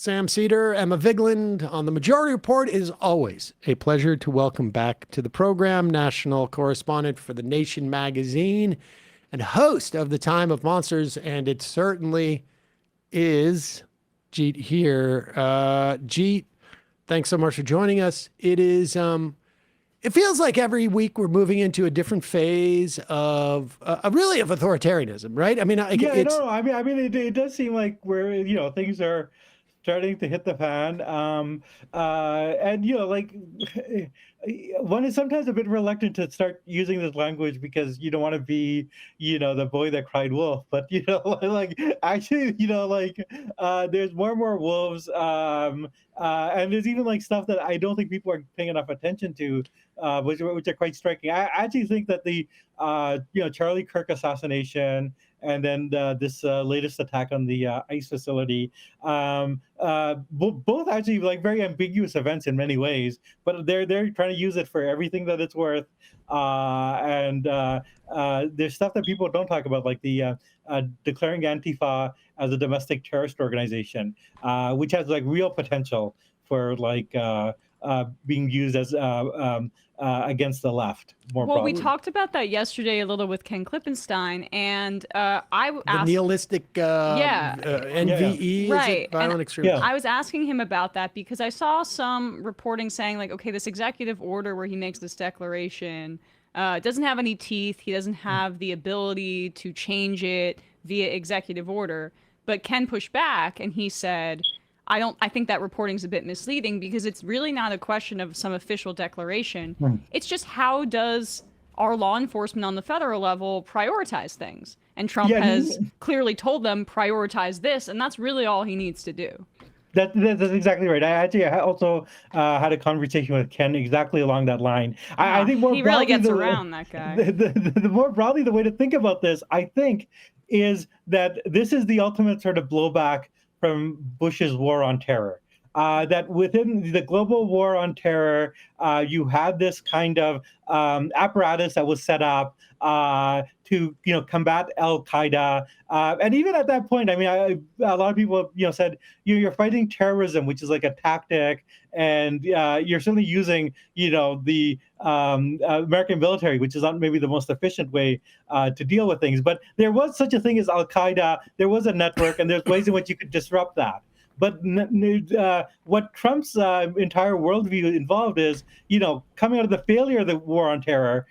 Sam Seder, Emma Vigland on the Majority Report. It is always a pleasure to welcome back to the program national correspondent for The Nation magazine and host of the Time of Monsters, and it certainly is Jeet here. Jeet, thanks so much for joining us. It feels like every week we're moving into a different phase of really of authoritarianism, right? I mean, No. It does seem like things are starting to hit the fan. And one is sometimes a bit reluctant to start using this language because you don't want to be, the boy that cried wolf. But like actually, there's more and more wolves. And there's even like stuff that I don't think people are paying enough attention to, which are quite striking. I actually think that the Charlie Kirk assassination and then this latest attack on the ICE facility, both actually like very ambiguous events in many ways, but they're trying to use it for everything that it's worth. And there's stuff that people don't talk about, like the declaring Antifa as a domestic terrorist organization, which has like real potential for being used as against the left more Well, we broadly. talked about that yesterday a little with Ken Klippenstein, and I the asked, nihilistic yeah, NVE, is right, it violent and extremism? I was asking him about that because I saw some reporting saying like, okay, this executive order where he makes this declaration doesn't have any teeth. He doesn't have the ability to change it via executive order. But Ken pushed back, and he said, I think that reporting's a bit misleading because it's really not a question of some official declaration. It's just how does our law enforcement on the federal level prioritize things? And Trump has clearly told them prioritize this, and that's really all he needs to do. That's exactly right. I also had a conversation with Ken exactly along that line. I think more he really broadly, gets around that guy. The more broadly, the way to think about this, I think, is that this is the ultimate sort of blowback from Bush's war on terror. That within the global war on terror, you had this kind of apparatus that was set up to combat Al Qaeda, and even at that point, I mean, a lot of people said you're fighting terrorism, which is like a tactic, and you're certainly using the American military, which is not maybe the most efficient way to deal with things. But there was such a thing as Al Qaeda. There was a network, and there's ways in which you could disrupt that. But what Trump's entire worldview involved is, coming out of the failure of the war on terror,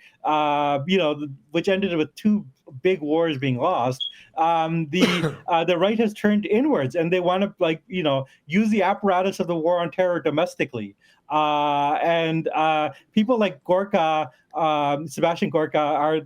which ended with two big wars being lost. The right has turned inwards, and they want to use the apparatus of the war on terror domestically. And people like Gorka, Sebastian Gorka, are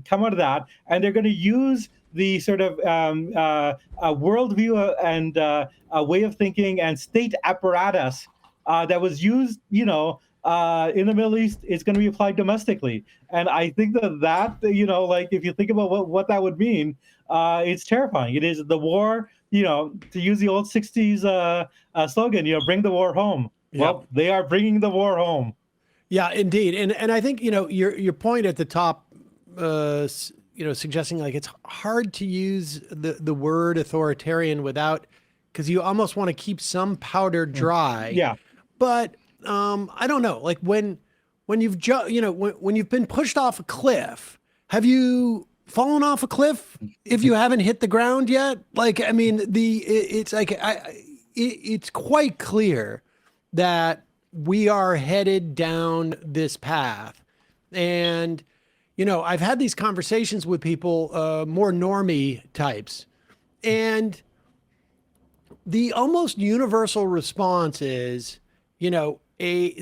come out of that, and they're going to use the sort of worldview and a way of thinking and state apparatus that was used, in the Middle East, is going to be applied domestically. And I think that if you think about what that would mean, it's terrifying. It is the war, to use the old 60s slogan, bring the war home. Yep. Well, they are bringing the war home. Yeah, indeed. And I think, your point at the top, suggesting like it's hard to use the word authoritarian without, because you almost want to keep some powder dry. Yeah. But I don't know, like when you've when you've been pushed off a cliff, have you fallen off a cliff if you haven't hit the ground yet? Like, I mean, it's quite clear that we are headed down this path. And I've had these conversations with people, more normie types, and the almost universal response is,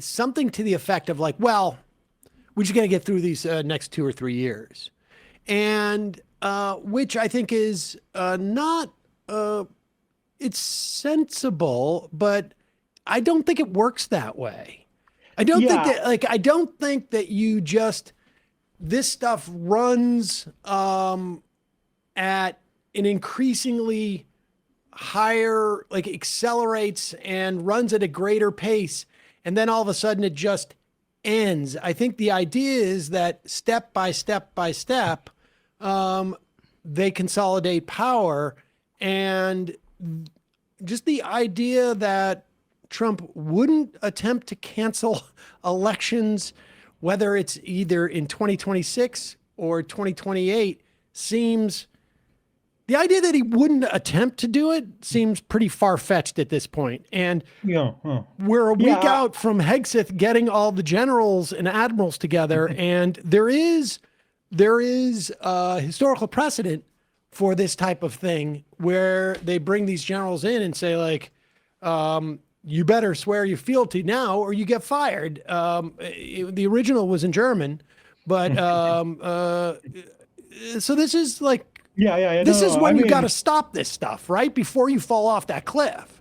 something to the effect of like, well, we're just going to get through these next 2 or 3 years. And which I think is not, it's sensible, but I don't think it works that way. I don't think that you just, this stuff runs at an increasingly higher, accelerates and runs at a greater pace, and then all of a sudden it just ends. I think the idea is that step by step by step, they consolidate power, and just the idea that Trump wouldn't attempt to cancel elections, whether it's either in 2026 or 2028, seems, the idea that he wouldn't attempt to do it seems pretty far-fetched at this point. And we're a week out from Hegseth getting all the generals and admirals together, and there is historical precedent for this type of thing where they bring these generals in and say, like, you better swear your fealty now or you get fired. The original was in German, but so this is like, this is when you got to stop this stuff, right? Before you fall off that cliff.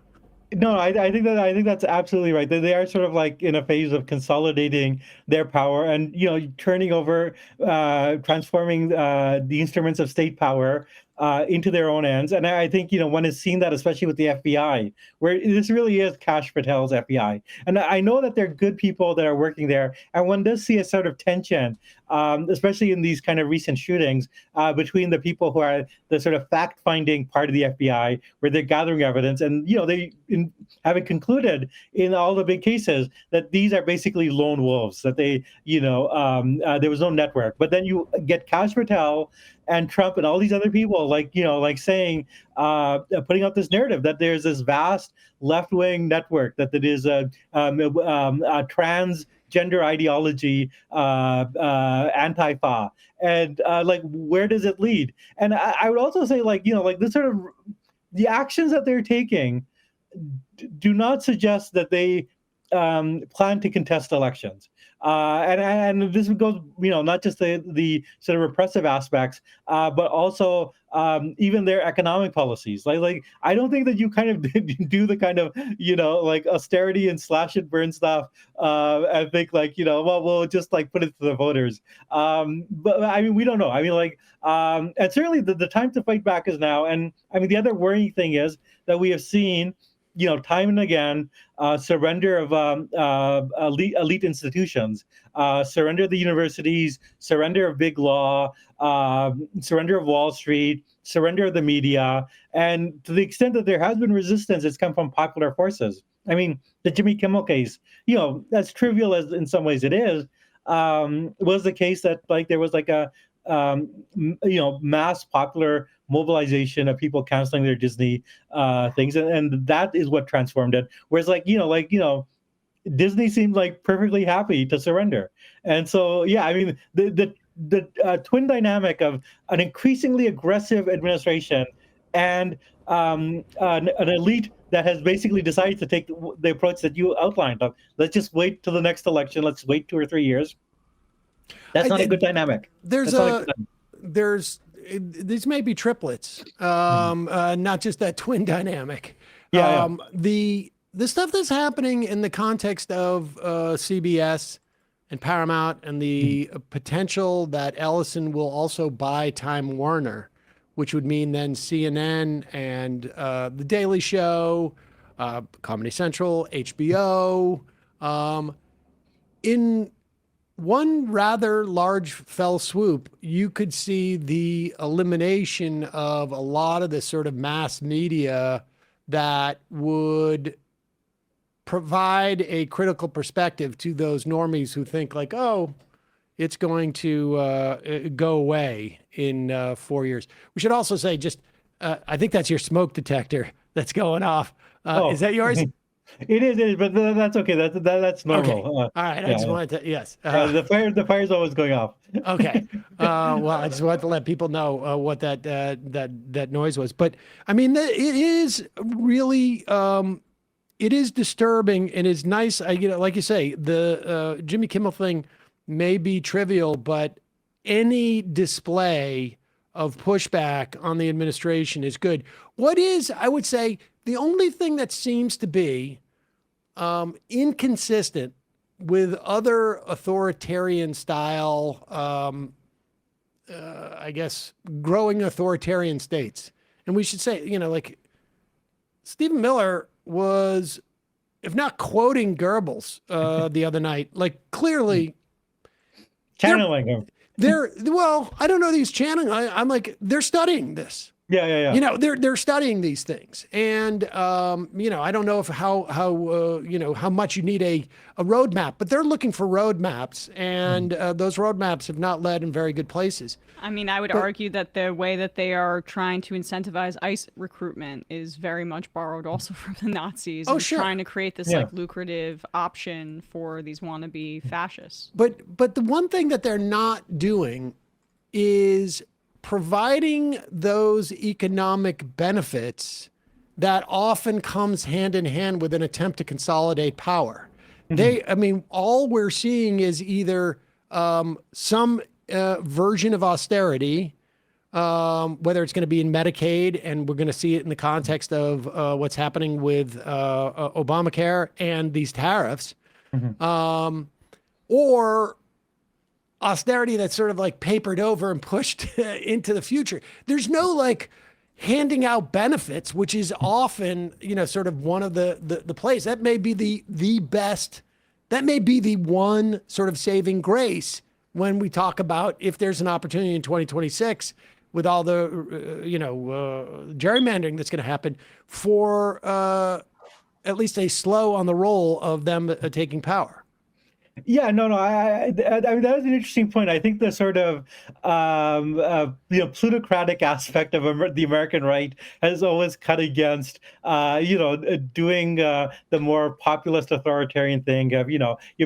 No, I think that's absolutely right. They are sort of like in a phase of consolidating their power and, turning over, transforming the instruments of state power into their own ends. And I think, one has seen that, especially with the FBI, where this really is Kash Patel's FBI. And I know that there are good people that are working there. And one does see a sort of tension, especially in these kind of recent shootings, between the people who are the sort of fact-finding part of the FBI, where they're gathering evidence. And, having concluded in all the big cases that these are basically lone wolves, that there was no network. But then you get Kash Patel and Trump and all these other people, saying, putting out this narrative that there's this vast left-wing network, that it is a transgender ideology, Antifa, and where does it lead? And I would also say, this sort of the actions that they're taking do not suggest that they plan to contest elections. And this goes, not just the sort of repressive aspects, but also even their economic policies. Like I don't think that you kind of do the kind of, austerity and slash and burn stuff. I think we'll just put it to the voters. But I mean, we don't know. I mean, and certainly the time to fight back is now. And I mean, the other worrying thing is that we have seen, time and again, surrender of elite institutions, surrender of the universities, surrender of big law, surrender of Wall Street, surrender of the media. And to the extent that there has been resistance, it's come from popular forces. I mean, the Jimmy Kimmel case, as trivial as in some ways it is, was the case that there was mass popular mobilization of people canceling their Disney things, and that is what transformed it. Whereas Disney seemed perfectly happy to surrender. And so I mean the twin dynamic of an increasingly aggressive administration and an elite that has basically decided to take the approach that you outlined of, let's just wait till the next election, let's wait 2 or 3 years. That's not a good dynamic. These may be triplets, not just that twin dynamic. The stuff that's happening in the context of CBS and Paramount and the potential that Ellison will also buy Time Warner, which would mean then CNN and The Daily Show, Comedy Central, HBO, in one rather large fell swoop, you could see the elimination of a lot of the sort of mass media that would provide a critical perspective to those normies who think it's going to go away in 4 years. We should also say I think that's your smoke detector that's going off. Is that yours? It is, but that's okay. That's normal. Okay. All right. I just wanted to, yes. The fire's always going off. Okay. Well, I just wanted to let people know what that noise was. But I mean, it is really, it is disturbing and it's nice. Like you say, the Jimmy Kimmel thing may be trivial, but any display of pushback on the administration is good. What is, I would say, the only thing that seems to be inconsistent with other authoritarian style, I guess, growing authoritarian states. And we should say, Stephen Miller was, if not quoting Goebbels the other night, clearly channeling him. Well, I don't know that he's channeling. I'm they're studying this. Yeah. They're studying these things, and I don't know if how much you need a roadmap, but they're looking for roadmaps, and those roadmaps have not led in very good places. I mean, I would argue that the way that they are trying to incentivize ICE recruitment is very much borrowed also from the Nazis. Oh, and sure. Trying to create this like lucrative option for these wannabe fascists. But the one thing that they're not doing is providing those economic benefits that often comes hand in hand with an attempt to consolidate power. All we're seeing is either some version of austerity, whether it's going to be in Medicaid, and we're going to see it in the context of what's happening with Obamacare and these tariffs, or austerity that's sort of like papered over and pushed into the future. There's no like handing out benefits, which is often, sort of one of the plays. That may be the best, that may be the one sort of saving grace when we talk about if there's an opportunity in 2026 with all the, gerrymandering that's going to happen for at least a slow on the roll of them taking power. Yeah, no. I mean, that is an interesting point. I think the sort of plutocratic aspect of the American right has always cut against doing the more populist authoritarian thing of you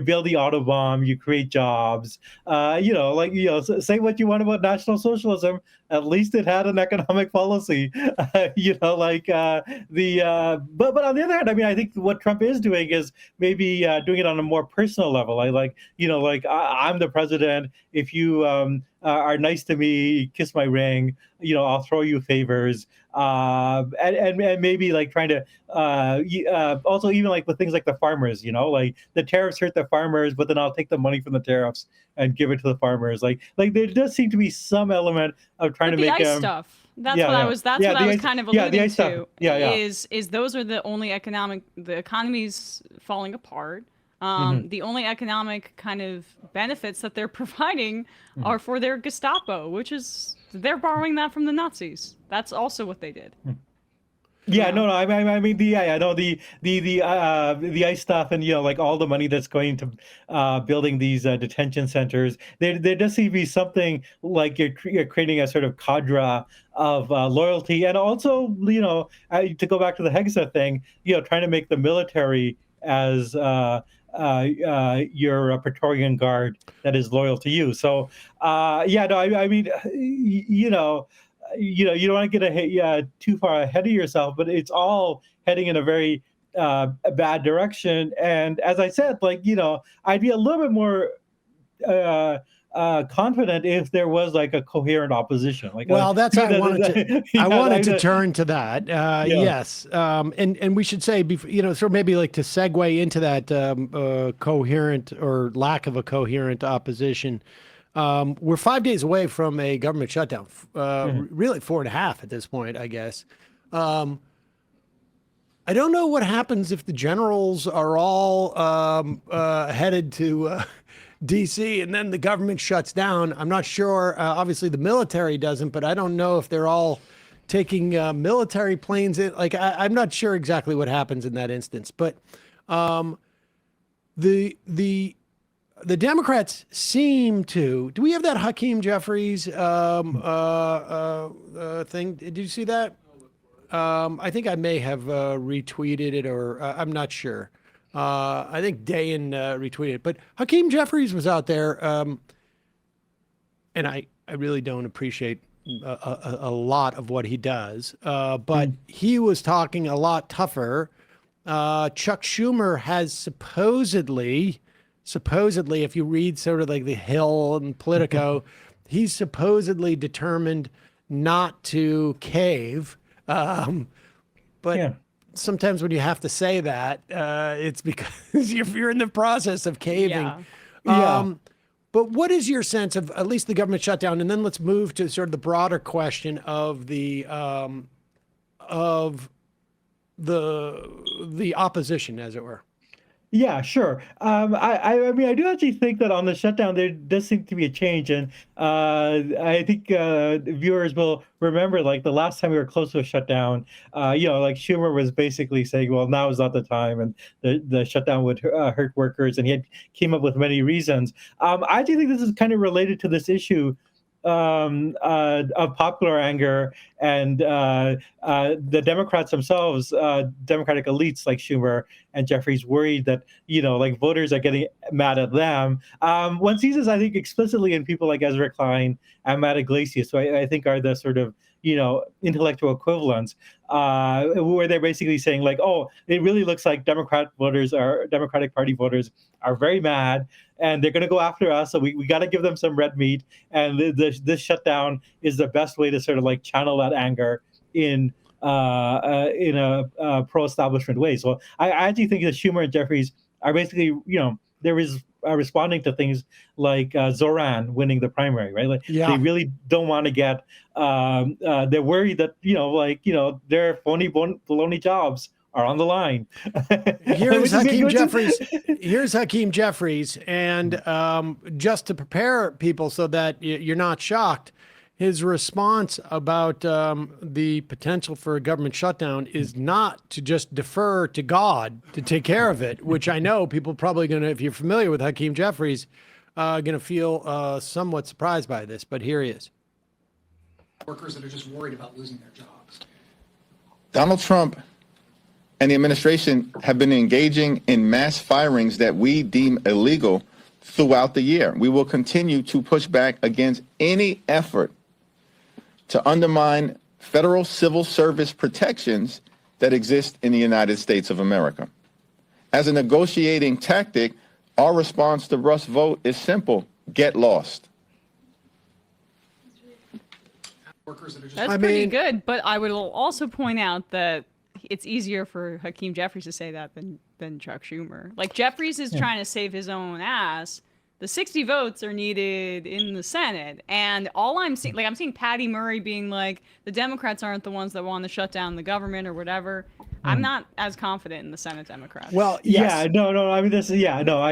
build the Autobahn, you create jobs. Say what you want about National Socialism. At least it had an economic policy, but on the other hand, I mean, I think what Trump is doing is maybe doing it on a more personal level. I'm the president. If you are nice to me, kiss my ring, I'll throw you favors. And maybe like trying to also even like with things like the farmers, like the tariffs hurt the farmers, but then I'll take the money from the tariffs and give it to the farmers. Like there does seem to be some element of trying to the make ICE stuff. That's what I was kind of alluding to. Is those are the only the economy's falling apart. The only economic kind of benefits that they're providing are for their Gestapo, which is they're borrowing that from the Nazis. That's also what they did. Yeah, no. I mean, the ICE stuff, and like all the money that's going to building these detention centers. There does seem to be something like you're creating a sort of cadre of loyalty, and also to go back to the Hexa thing, trying to make the military as your Praetorian Guard that is loyal to you. So I mean, you don't want to get too far ahead of yourself, but it's all heading in a very bad direction. And as I said, I'd be a little bit more confident if there was like a coherent opposition. That's I wanted to turn to that. Yes, and we should say, sort of maybe like to segue into that coherent or lack of a coherent opposition. We're 5 days away from a government shutdown, really 4.5 at this point, I guess. I don't know what happens if the generals are all headed to D.C. and then the government shuts down. I'm not sure. Obviously, the military doesn't, but I don't know if they're all taking military planes in. I'm not sure exactly what happens in that instance. But the Democrats seem to. Do we have that Hakeem Jeffries thing? Did you see that? I think I may have retweeted it, or I'm not sure. I think Dayan retweeted it, but Hakeem Jeffries was out there, and I really don't appreciate a lot of what he does, but he was talking a lot tougher. Chuck Schumer has supposedly, if you read sort of like The Hill and Politico, he's supposedly determined not to cave, but sometimes when you have to say that, it's because you're in the process of caving. But what is your sense of at least the government shutdown? And then let's move to sort of the broader question of the opposition, as it were. Yeah, sure. I mean, I do actually think that on the shutdown there does seem to be a change, and I think viewers will remember, like the last time we were close to a shutdown, like Schumer was basically saying, "Well, now is not the time," and the shutdown would hurt workers, and he had came up with many reasons. I actually think this is kind of related to this issue of popular anger and the Democrats themselves, Democratic elites like Schumer and Jeffries, worried that like voters are getting mad at them. One sees this, I think, explicitly in people like Ezra Klein and Matt Iglesias, who I think are the sort of intellectual equivalents, where they're basically saying like, oh, it really looks like Democratic Party voters are very mad and they're going to go after us. So we got to give them some red meat. And this shutdown is the best way to sort of like channel that anger in a pro-establishment way. So I actually think that Schumer and Jeffries are basically, there is responding to things like Zoran winning the primary, right? Like Yeah. they really don't want to get. They're worried that their phony baloney jobs are on the line. Here's Hakeem Jeffries. Here's Hakeem Jeffries, and just to prepare people so that you're not shocked, his response about the potential for a government shutdown is not to just defer to God to take care of it, which I know people probably going to, if you're familiar with Hakeem Jeffries, going to feel somewhat surprised by this. But here he is. Workers that are just worried about losing their jobs. Donald Trump and the administration have been engaging in mass firings that we deem illegal throughout the year. We will continue to push back against any effort to undermine federal civil service protections that exist in the United States of America. As a negotiating tactic, our response to Russ' vote is simple: get lost. Workers that are just That's pretty good, but I would also point out that it's easier for Hakeem Jeffries to say that than Chuck Schumer. Like Jeffries is trying to save his own ass. The 60 votes are needed in the Senate, and all I'm seeing, like I'm seeing Patty Murray being like, the Democrats aren't the ones that want to shut down the government or whatever. I'm not as confident in the Senate Democrats. Well, yes. Yeah, no. I mean, I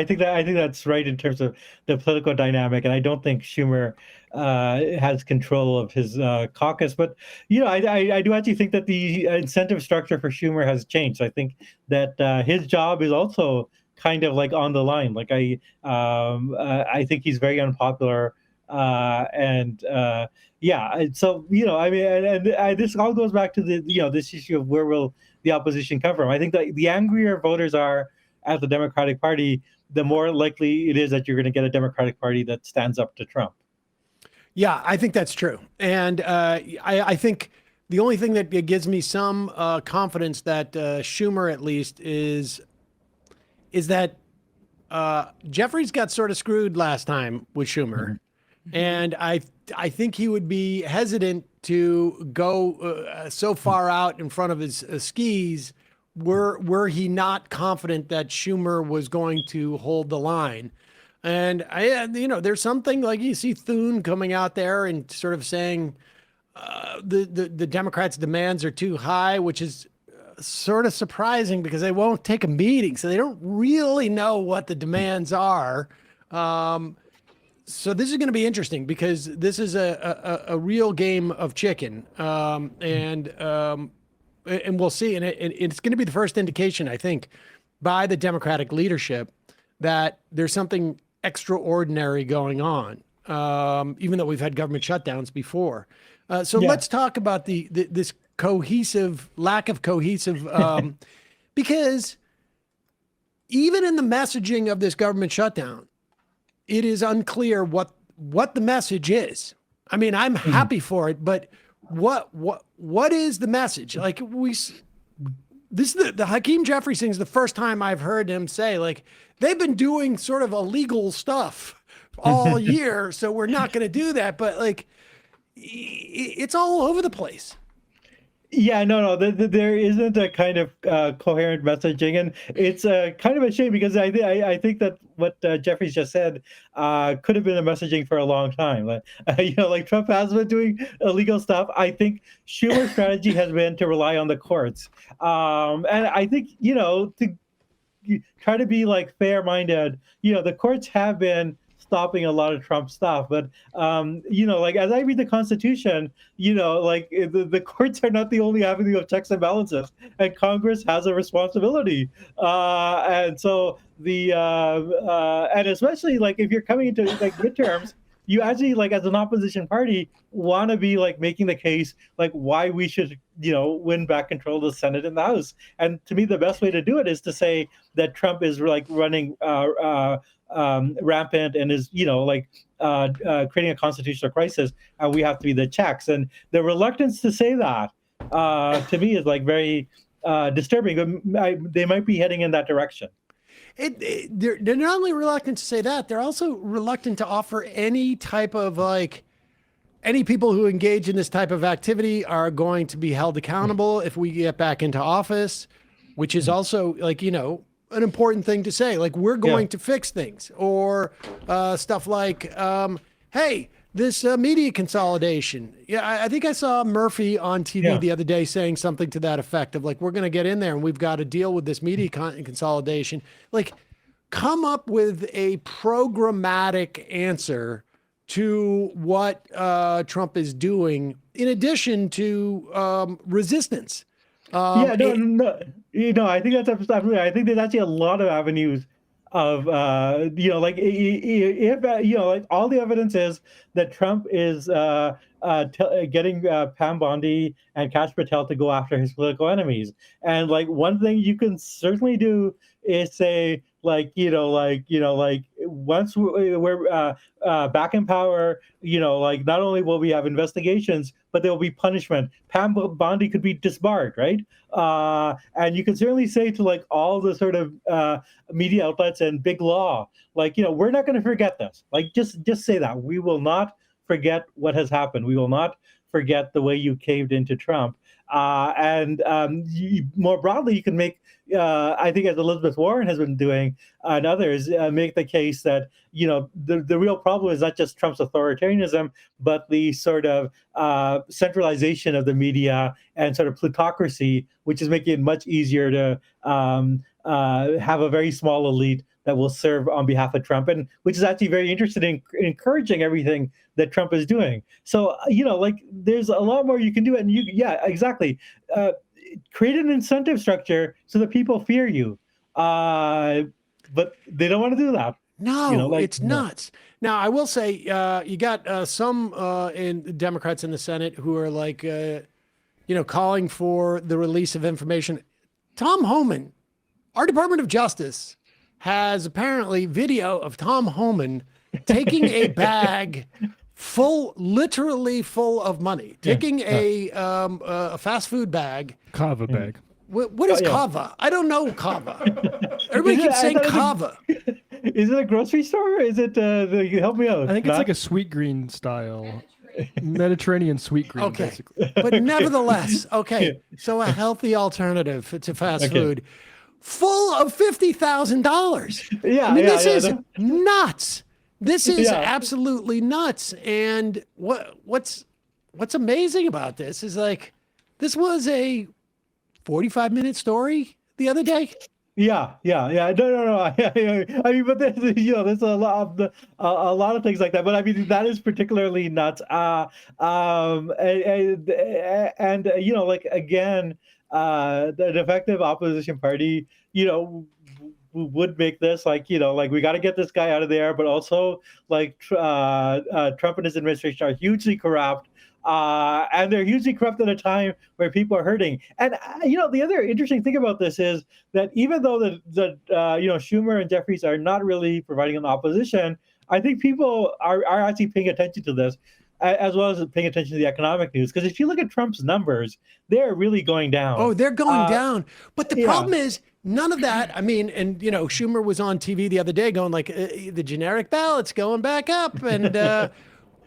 think that's right in terms of the political dynamic, and I don't think Schumer has control of his caucus. But I do actually think that the incentive structure for Schumer has changed. I think that his job is also kind of like on the line. Like I think he's very unpopular, and yeah. So I mean, and this all goes back to the this issue of where will the opposition come from. I think that the angrier voters are at the Democratic Party, the more likely it is that you're going to get a Democratic Party that stands up to Trump. Yeah, I think that's true. And I think the only thing that gives me some confidence that Schumer at least is that Jeffries got sort of screwed last time with Schumer. Mm-hmm. And I think he would be hesitant to go so far out in front of his skis were he not confident that Schumer was going to hold the line. And there's something like you see Thune coming out there and sort of saying the Democrats' demands are too high, which is sort of surprising because they won't take a meeting, so they don't really know what the demands are. So this is going to be interesting because this is a real game of chicken, and we'll see. And it's going to be the first indication, I think, by the Democratic leadership that there's something extraordinary going on, even though we've had government shutdowns before. So let's talk about this lack of cohesive, because even in the messaging of this government shutdown, it is unclear what the message is. I mean, I'm happy for it, but what is the message? Like this is the Hakeem Jeffries thing is the first time I've heard him say like they've been doing sort of illegal stuff all year, so we're not going to do that. But like it's all over the place. Yeah, no, there isn't a kind of coherent messaging, and it's kind of a shame because I think that what Jeffries just said could have been a messaging for a long time. Like Trump has been doing illegal stuff. I think Schumer's strategy has been to rely on the courts, and I think try to be like fair-minded. The courts have been stopping a lot of Trump stuff, but like as I read the Constitution, like the courts are not the only avenue of checks and balances, and Congress has a responsibility. And so and especially like if you're coming into like midterms, you actually like as an opposition party want to be like making the case like why we should win back control of the Senate and the House. And to me, the best way to do it is to say that Trump is like running rampant and is creating a constitutional crisis, and we have to be the checks. And the reluctance to say that to me is like very disturbing. They might be heading in that direction. They're not only reluctant to say that, they're also reluctant to offer any type of like, any people who engage in this type of activity are going to be held accountable if we get back into office, which is also like, an important thing to say. Like, we're going to fix things, or stuff like, hey, this media consolidation. Yeah, I think I saw Murphy on TV the other day saying something to that effect of like, we're going to get in there and we've got to deal with this media consolidation. Like, come up with a programmatic answer to what Trump is doing, in addition to resistance. I think that's absolutely. I think there's actually a lot of avenues of like if like all the evidence is that Trump is getting Pam Bondi and Kash Patel to go after his political enemies. And like one thing you can certainly do is say like once we're back in power, like not only will we have investigations, but there will be punishment. Pam Bondi could be disbarred, right? And you can certainly say to like all the sort of media outlets and big law, like, we're not going to forget this. Like, just say that we will not forget what has happened. We will not forget the way you caved into Trump. More broadly, you can make, I think, as Elizabeth Warren has been doing and others, make the case that, the real problem is not just Trump's authoritarianism, but the sort of centralization of the media and sort of plutocracy, which is making it much easier to have a very small elite that will serve on behalf of Trump, and which is actually very interested in encouraging everything that Trump is doing. So, like there's a lot more you can do. And exactly. Create an incentive structure so that people fear you. But they don't want to do that. No, it's nuts. Now, I will say, you got some Democrats in the Senate who are like, calling for the release of information. Tom Homan, our Department of Justice, has apparently video of Tom Homan taking a bag literally full of money, taking a fast food bag. Kava bag. What is kava? I don't know kava. Everybody keeps saying kava. Is it a grocery store? Is it, help me out. I think it's like a sweet green style. Mediterranean sweet green, basically. But nevertheless, so a healthy alternative to fast food. Full of $50,000. This is nuts. This is absolutely nuts. And what's amazing about this is like, this was a 45-minute story the other day. No. I mean, but there's a lot of things like that. But I mean, that is particularly nuts. Like again, the defective opposition party, would make this like, like we got to get this guy out of there, but also like Trump and his administration are hugely corrupt. And they're hugely corrupt at a time where people are hurting. And, the other interesting thing about this is that even though Schumer and Jeffries are not really providing an opposition, I think people are actually paying attention to this, as well as paying attention to the economic news. Because if you look at Trump's numbers, they're really going down. Oh, they're going down. But the problem is, none of that. I mean, and Schumer was on TV the other day going like, the generic ballot's going back up, and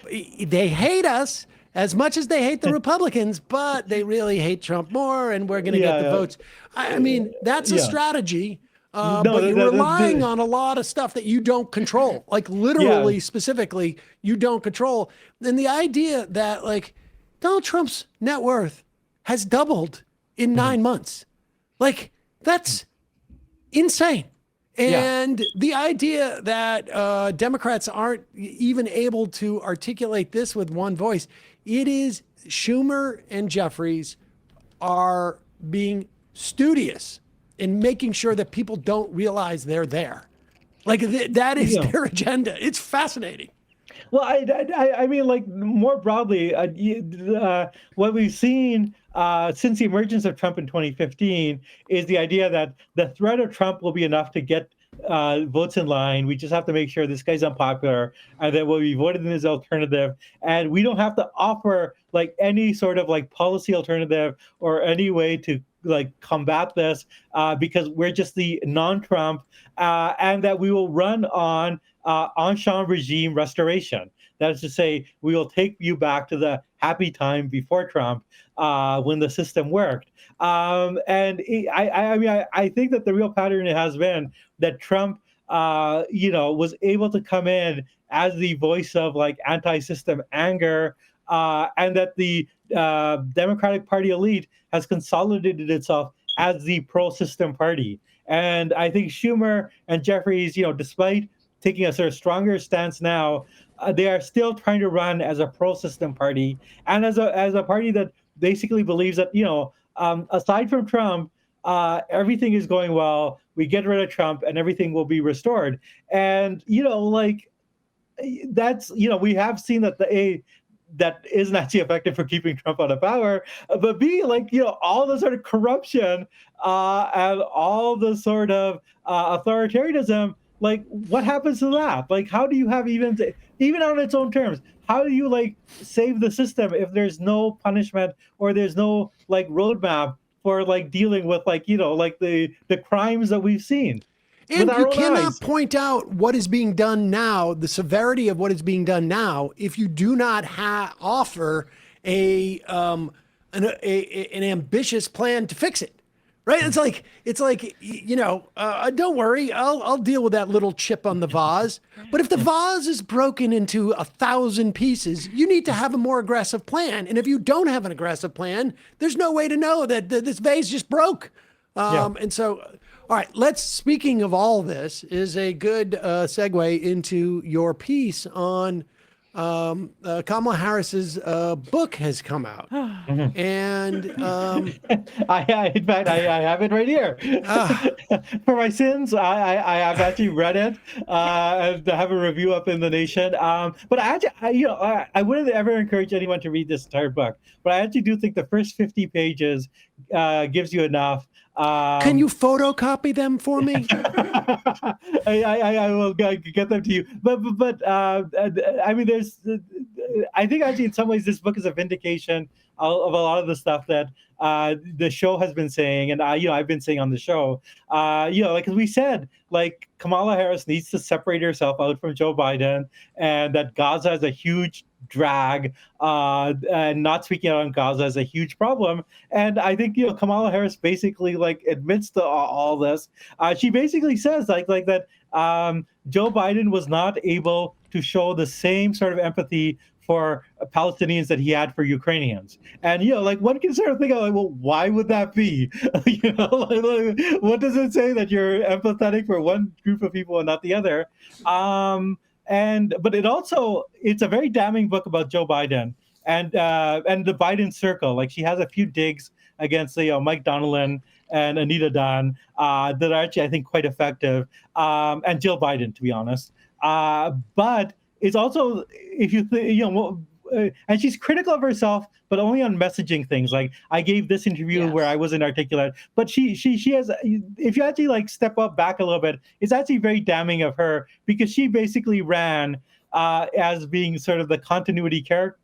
they hate us as much as they hate the Republicans, but they really hate Trump more, and we're going to get the votes. I mean, that's a strategy, but you're relying on a lot of stuff that you don't control, like literally, specifically, you don't control. And the idea that like Donald Trump's net worth has doubled in 9 months, like that's insane. Yeah. And the idea that Democrats aren't even able to articulate this with one voice, it is Schumer and Jeffries are being studious in making sure that people don't realize they're there. Like that is Yeah. their agenda. It's fascinating. Well, I mean, like more broadly, what we've seen since the emergence of Trump in 2015 is the idea that the threat of Trump will be enough to get votes in line. We just have to make sure this guy's unpopular and that will be voted in his alternative, and we don't have to offer like any sort of like policy alternative or any way to like combat this because we're just the non-Trump, and that we will run on ancien regime restoration. That is to say, we will take you back to the happy time before Trump, when the system worked. I mean, I think that the real pattern has been that Trump, was able to come in as the voice of like anti-system anger, and that the Democratic Party elite has consolidated itself as the pro-system party. And I think Schumer and Jeffries, despite taking a sort of stronger stance now, they are still trying to run as a pro-system party and as a party that basically believes that aside from Trump, everything is going well. We get rid of Trump and everything will be restored. And that's we have seen that that isn't actually effective for keeping Trump out of power, but B, all the sort of corruption and all the sort of authoritarianism, like what happens to that? Like, how do you have even on its own terms, how do you like save the system if there's no punishment or there's no like roadmap for like dealing with the crimes that we've seen? And with you our own cannot eyes? point out what is being done now, the severity of what is being done now, if you do not offer an ambitious plan to fix it. Right? It's like don't worry, I'll deal with that little chip on the vase. But if the vase is broken into 1,000 pieces, you need to have a more aggressive plan. And if you don't have an aggressive plan, there's no way to know that this vase just broke. And so, all right, speaking of all this, is a good segue into your piece on Kamala Harris's book has come out. And In fact, I have it right here. For my sins, I have actually read it, and I have a review up in the Nation. But I wouldn't ever encourage anyone to read this entire book. But I actually do think the first 50 pages gives you enough. Can you photocopy them for me? I will get them to you. But I mean, I think actually in some ways this book is a vindication of a lot of the stuff that the show has been saying, and I've been saying on the show. Because we said, like, Kamala Harris needs to separate herself out from Joe Biden, and that Gaza is a huge drag, and not speaking out on Gaza is a huge problem. And I think Kamala Harris basically like admits to all this. She basically says like that Joe Biden was not able to show the same sort of empathy for Palestinians that he had for Ukrainians. And one can sort of think of like, well, why would that be? What does it say that you're empathetic for one group of people and not the other? But it's a very damning book about Joe Biden and the Biden circle. Like, she has a few digs against Mike Donilon and Anita Dunn that are actually, I think, quite effective, and Jill Biden, to be honest. But it's also, if you and she's critical of herself, but only on messaging things. Like, I gave this interview where I wasn't articulate, but she has. If you actually like step back a little bit, it's actually very damning of her, because she basically ran as being sort of the continuity candidate,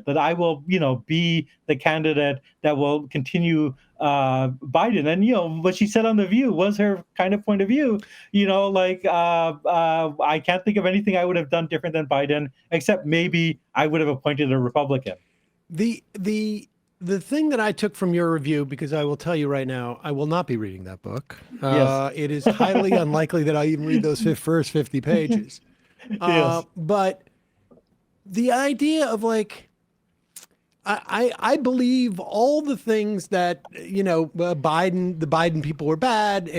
that I will, be the candidate that will continue Biden. And, what she said on The View was her kind of point of view, I can't think of anything I would have done different than Biden, except maybe I would have appointed a Republican. The thing that I took from your review, because I will tell you right now, I will not be reading that book. Yes. It is highly unlikely that I even read those first 50 pages. Yes. But the idea of like, I believe all the things that, you know, the Biden people were bad.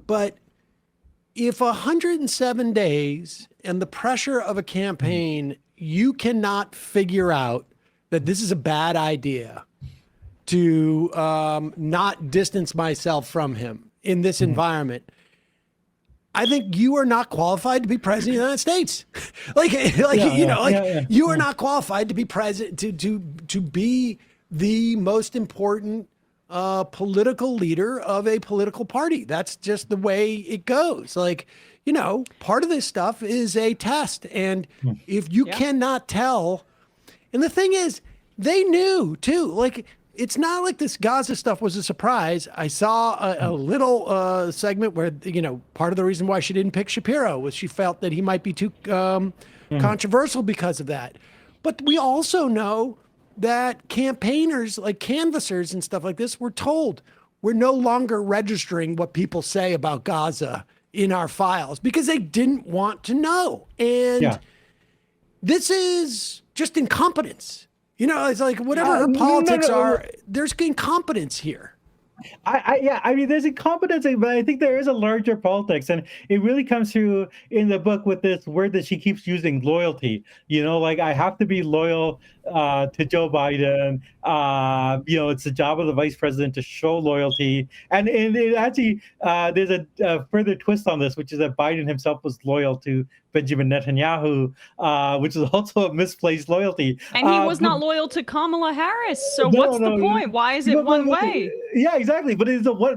But if 107 days and the pressure of a campaign, you cannot figure out that this is a bad idea to not distance myself from him in this environment, I think you are not qualified to be president of the United States. You are not qualified to be president, to be the most important political leader of a political party. That's just the way it goes. Like, you know, part of this stuff is a test. And if you cannot tell, and the thing is, they knew too, like, it's not like this Gaza stuff was a surprise. I saw a little segment where, you know, part of the reason why she didn't pick Shapiro was she felt that he might be too controversial because of that. But we also know that campaigners, like canvassers and stuff like this, were told we're no longer registering what people say about Gaza in our files because they didn't want to know. And this is just incompetence. You know, it's like whatever her politics are, there's incompetence here. I mean, there's incompetence, but I think there is a larger politics, and it really comes through in the book with this word that she keeps using, loyalty. You know, like, I have to be loyal to Joe Biden. You know, it's the job of the vice president to show loyalty. And it actually, there's a further twist on this, which is that Biden himself was loyal to Benjamin Netanyahu, which is also a misplaced loyalty. And he was not loyal to Kamala Harris. So what's the point? Why is it one way? Yeah, exactly. But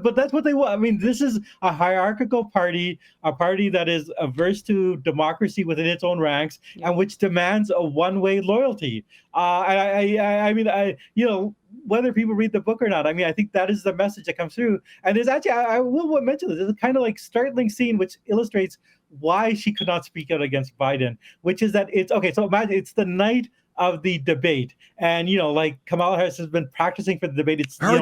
but that's what they want. I mean, this is a hierarchical party, a party that is averse to democracy within its own ranks, and which demands a one-way loyalty. I mean, you know, whether people read the book or not, I mean, I think that is the message that comes through. And there's actually, I will mention this, there's a kind of like startling scene which illustrates why she could not speak out against Biden, which is that it's, okay, so imagine it's the night of the debate. And, you know, like, Kamala Harris has been practicing for the debate. It's her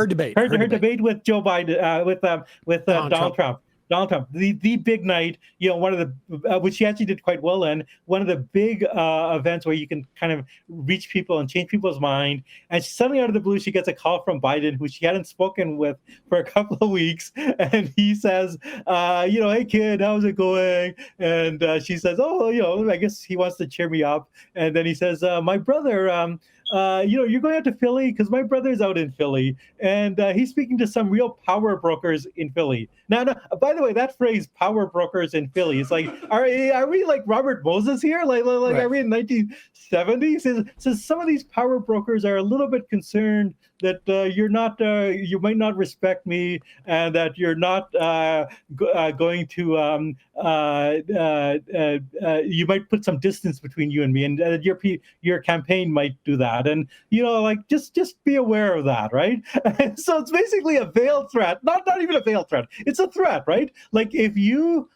debate with Joe Biden, with Donald Trump. Donald Trump, the big night, you know, one of the, which she actually did quite well in, one of the big events where you can kind of reach people and change people's mind. And suddenly out of the blue, she gets a call from Biden, who she hadn't spoken with for a couple of weeks. And he says, you know, hey kid, how's it going? And she says, oh, you know, I guess he wants to cheer me up. And then he says, my brother, you know, you're going out to Philly because my brother's out in Philly, and he's speaking to some real power brokers in Philly. Now, by the way, that phrase "power brokers in Philly" is like, are we like Robert Moses here? Like right. Are we in 1970s? So some of these power brokers are a little bit concerned that you're not, you might not respect me, and that you're not going to, you might put some distance between you and me, and your campaign might do that. And, you know, like, just be aware of that, right? So it's basically a veiled threat, not even a veiled threat. It's a threat, right? Like, if you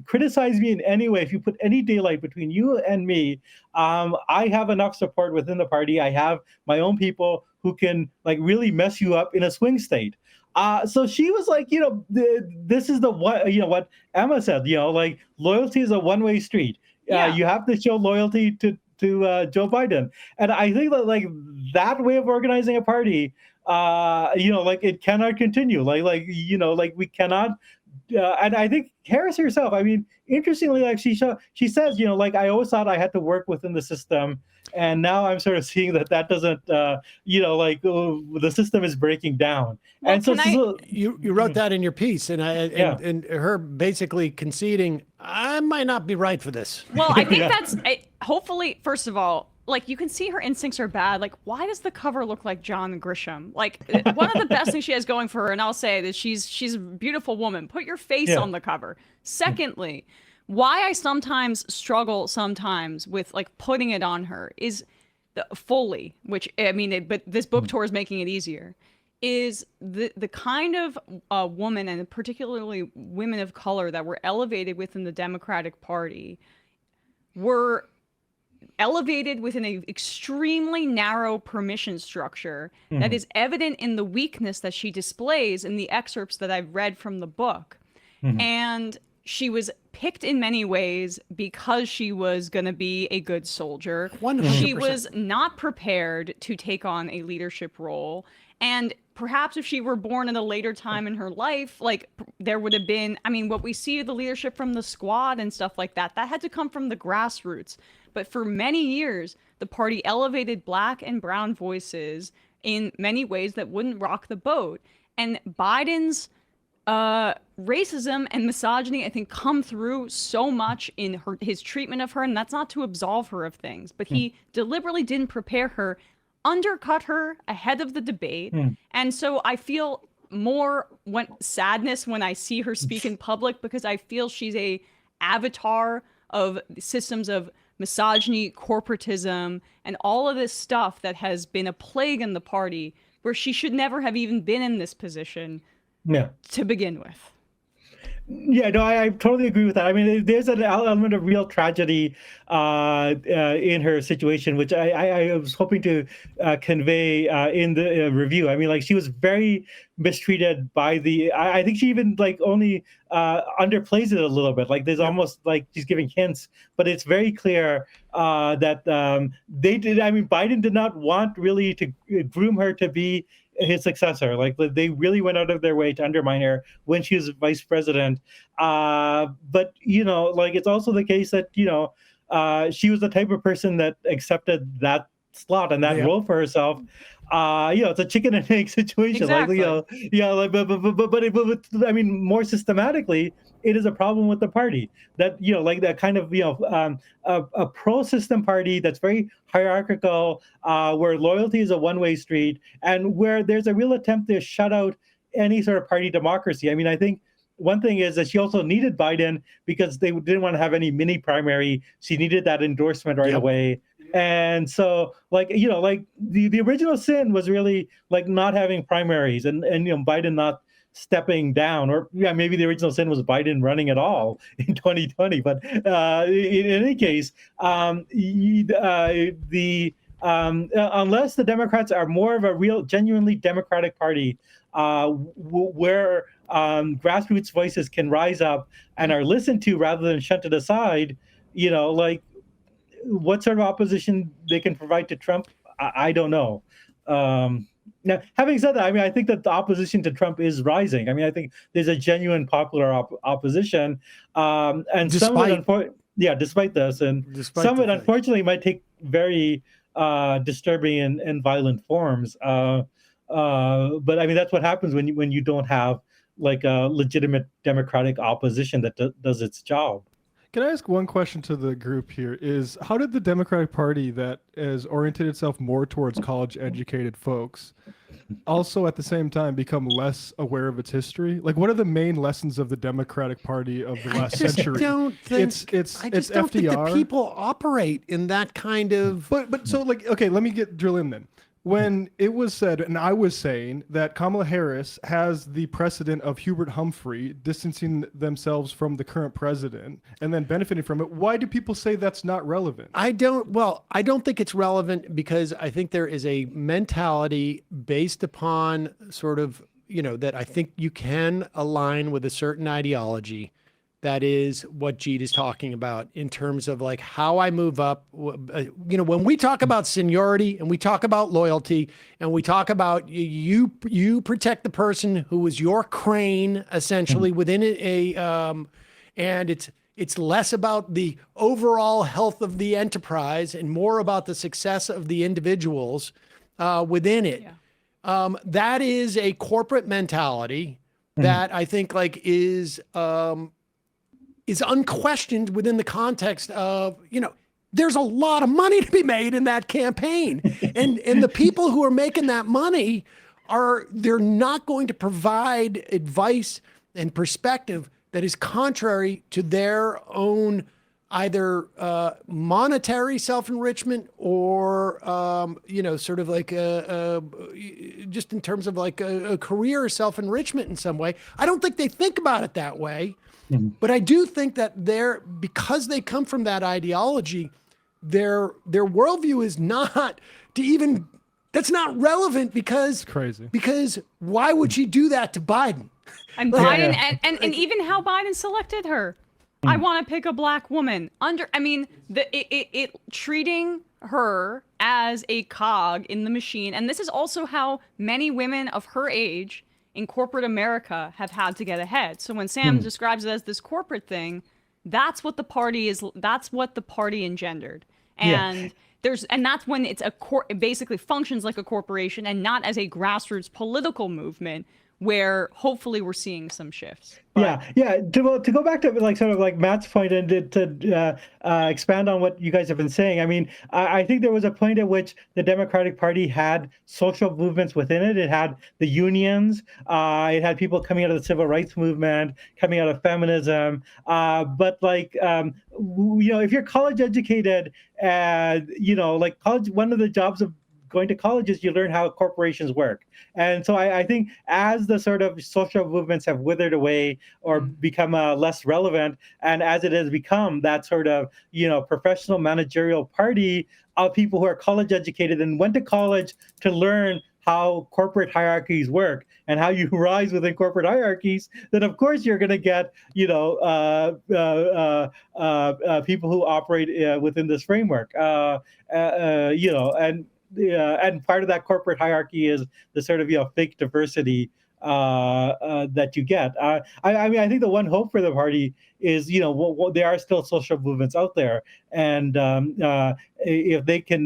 criticize me in any way, if you put any daylight between you and me, I have enough support within the party. I have my own people who can, like, really mess you up in a swing state. So she was like, you know, this is the one, you know, what Emma said, you know, like, loyalty is a one-way street. You have to show loyalty to Joe Biden. And I think that, like, that way of organizing a party, you know, like, it cannot continue. Like, you know, like, we cannot, and I think Harris herself, I mean, interestingly, like, she says, you know, like, I always thought I had to work within the system, and now I'm sort of seeing that doesn't, you know, like, the system is breaking down. Well, and so you wrote that in your piece, and and her basically conceding, I might not be right for this. Well, I think that's hopefully, first of all, like, you can see her instincts are bad. Like, why does the cover look like John Grisham? Like, one of the best things she has going for her, and I'll say that she's a beautiful woman. Put your face on the cover. Secondly, why I sometimes struggle with, like, putting it on her is fully, which, I mean, but this book tour is making it easier, is the kind of woman, and particularly women of color, that were elevated within the Democratic Party were elevated within an extremely narrow permission structure that is evident in the weakness that she displays in the excerpts that I've read from the book. And she was picked in many ways because she was going to be a good soldier. 100%. She was not prepared to take on a leadership role. And perhaps if she were born at a later time in her life, like there would have been, I mean, what we see, the leadership from the squad and stuff like that, that had to come from the grassroots. But for many years, the party elevated Black and brown voices in many ways that wouldn't rock the boat. And Biden's racism and misogyny, I think, come through so much in his treatment of her, and that's not to absolve her of things, but he deliberately didn't prepare her, undercut her ahead of the debate. And so I feel more sadness when I see her speak in public, because I feel she's a avatar of systems of misogyny, corporatism, and all of this stuff that has been a plague in the party, where she should never have even been in this position to begin with. Yeah, no, I totally agree with that. I mean, there's an element of real tragedy in her situation, which I was hoping to convey in the review. I mean, like, she was very mistreated by I think she even like only underplays it a little bit. Like, there's almost like she's giving hints, but it's very clear that they did. I mean, Biden did not want really to groom her to be his successor. Like, they really went out of their way to undermine her when she was vice president. But, you know, like, it's also the case that, you know, she was the type of person that accepted that slot and that role for herself. You know, it's a chicken and egg situation. Exactly. Like, you know, like, but I mean, more systematically, it is a problem with the party that, you know, like that kind of, you know, a pro-system party that's very hierarchical, where loyalty is a one-way street, and where there's a real attempt to shut out any sort of party democracy. I mean, I think one thing is that she also needed Biden because they didn't want to have any mini primary. She needed that endorsement right away. And so, like, you know, like the original sin was really like not having primaries and you know, Biden not stepping down, or maybe the original sin was Biden running at all in 2020. But in any case, unless the Democrats are more of a real, genuinely democratic party, where grassroots voices can rise up and are listened to rather than shunted aside, you know, like, what sort of opposition they can provide to Trump, I don't know. Now, having said that, I mean, I think that the opposition to Trump is rising. I mean, I think there's a genuine popular opposition, and despite this, and some of it, unfortunately, might take very disturbing and violent forms. But I mean, that's what happens when you don't have like a legitimate democratic opposition that does its job. Can I ask one question to the group here? Is how did the Democratic Party that has oriented itself more towards college-educated folks also at the same time become less aware of its history? Like, what are the main lessons of the Democratic Party of the last century? Don't think, I just don't think that people operate in that kind of... But so, like, okay, let me drill in then. When it was said, and I was saying, that Kamala Harris has the precedent of Hubert Humphrey distancing themselves from the current president and then benefiting from it, why do people say that's not relevant? I don't think it's relevant because I think there is a mentality based upon sort of, you know, that I think you can align with a certain ideology. That is what Jeet is talking about in terms of like how I move up. You know, when we talk about seniority and we talk about loyalty and we talk about you protect the person who is your crane essentially within and it's less about the overall health of the enterprise and more about the success of the individuals within it. That is a corporate mentality that I think like is unquestioned within the context of, you know, there's a lot of money to be made in that campaign. And the people who are making that money they're not going to provide advice and perspective that is contrary to their own either monetary self-enrichment or, you know, sort of like just in terms of like a career self-enrichment in some way. I don't think they think about it that way. But I do think that because they come from that ideology, their worldview is not that's not relevant because crazy. Because why would she do that to Biden? And Biden, and even how Biden selected her. I want to pick a black woman. It treating her as a cog in the machine. And this is also how many women of her age in corporate America have had to get ahead. So when Sam describes it as this corporate thing, that's what the party is. That's what the party engendered. And that's when it's it basically functions like a corporation and not as a grassroots political movement, where hopefully we're seeing some shifts. But To go back to like sort of like Matt's point and to expand on what you guys have been saying. I mean, I think there was a point at which the Democratic Party had social movements within it. It had the unions. It had people coming out of the civil rights movement, coming out of feminism. But like, if you're college educated, like college, one of the jobs of going to college is you learn how corporations work. And so I think as the sort of social movements have withered away or become less relevant, and as it has become that sort of, professional managerial party of people who are college educated and went to college to learn how corporate hierarchies work and how you rise within corporate hierarchies, then of course you're going to get, people who operate within this framework, and part of that corporate hierarchy is the sort of fake diversity that you get. I think the one hope for the party is there are still social movements out there, and if they can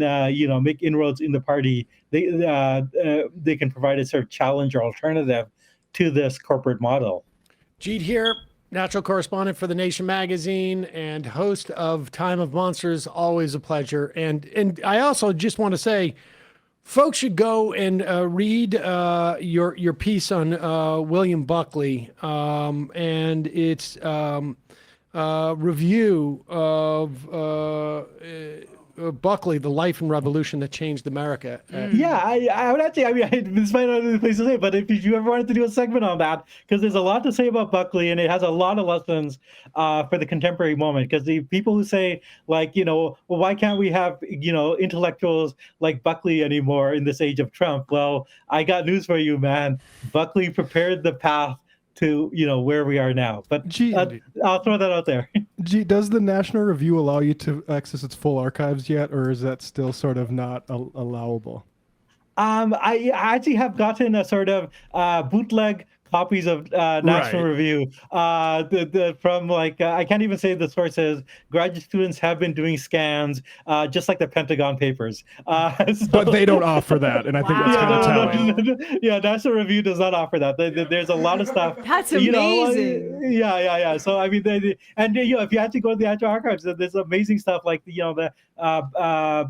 make inroads in the party, they can provide a sort of challenge or alternative to this corporate model. Jeet here, natural correspondent for The Nation magazine and host of Time of Monsters. Always a pleasure. And I also just want to say, folks should go and read your piece on William Buckley and its review of Buckley, The Life and Revolution That Changed America. I would actually, this might not be the place to say, but if you ever wanted to do a segment on that, because there's a lot to say about Buckley, and it has a lot of lessons for the contemporary moment. Because the people who say, like, well, why can't we have, intellectuals like Buckley anymore in this age of Trump? Well, I got news for you, man. Buckley prepared the path to where we are now. But I'll throw that out there. Does the National Review allow you to access its full archives yet, or is that still sort of not allowable? I actually have gotten a sort of bootleg copies of National Review from like I can't even say the sources. Graduate students have been doing scans, just like the Pentagon Papers. But they don't offer that, and I think that's kind of telling. Yeah, National Review does not offer that. There's a lot of stuff. That's amazing. Yeah. So I mean, if you actually go to the actual archives, there's amazing stuff like the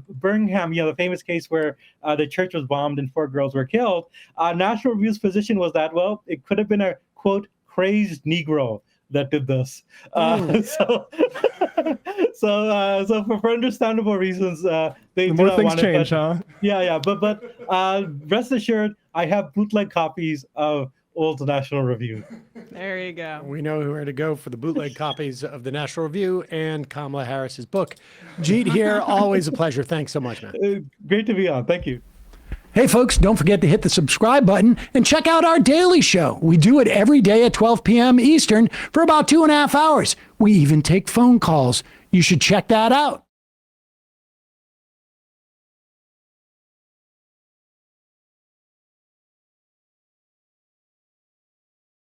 Birmingham, the famous case where the church was bombed and 4 girls were killed. National Review's position was that, well, it could have been a, quote, crazed Negro that did this. So for understandable reasons, they more things change, huh? Yeah. But rest assured, I have bootleg copies of old National Review. There you go. We know where to go for the bootleg copies of the National Review and Kamala Harris's book. Jeet here, always a pleasure. Thanks so much, man. Great to be on. Thank you. Hey, folks, don't forget to hit the subscribe button and check out our daily show. We do it every day at 12 p.m. Eastern for about 2.5 hours. We even take phone calls. You should check that out.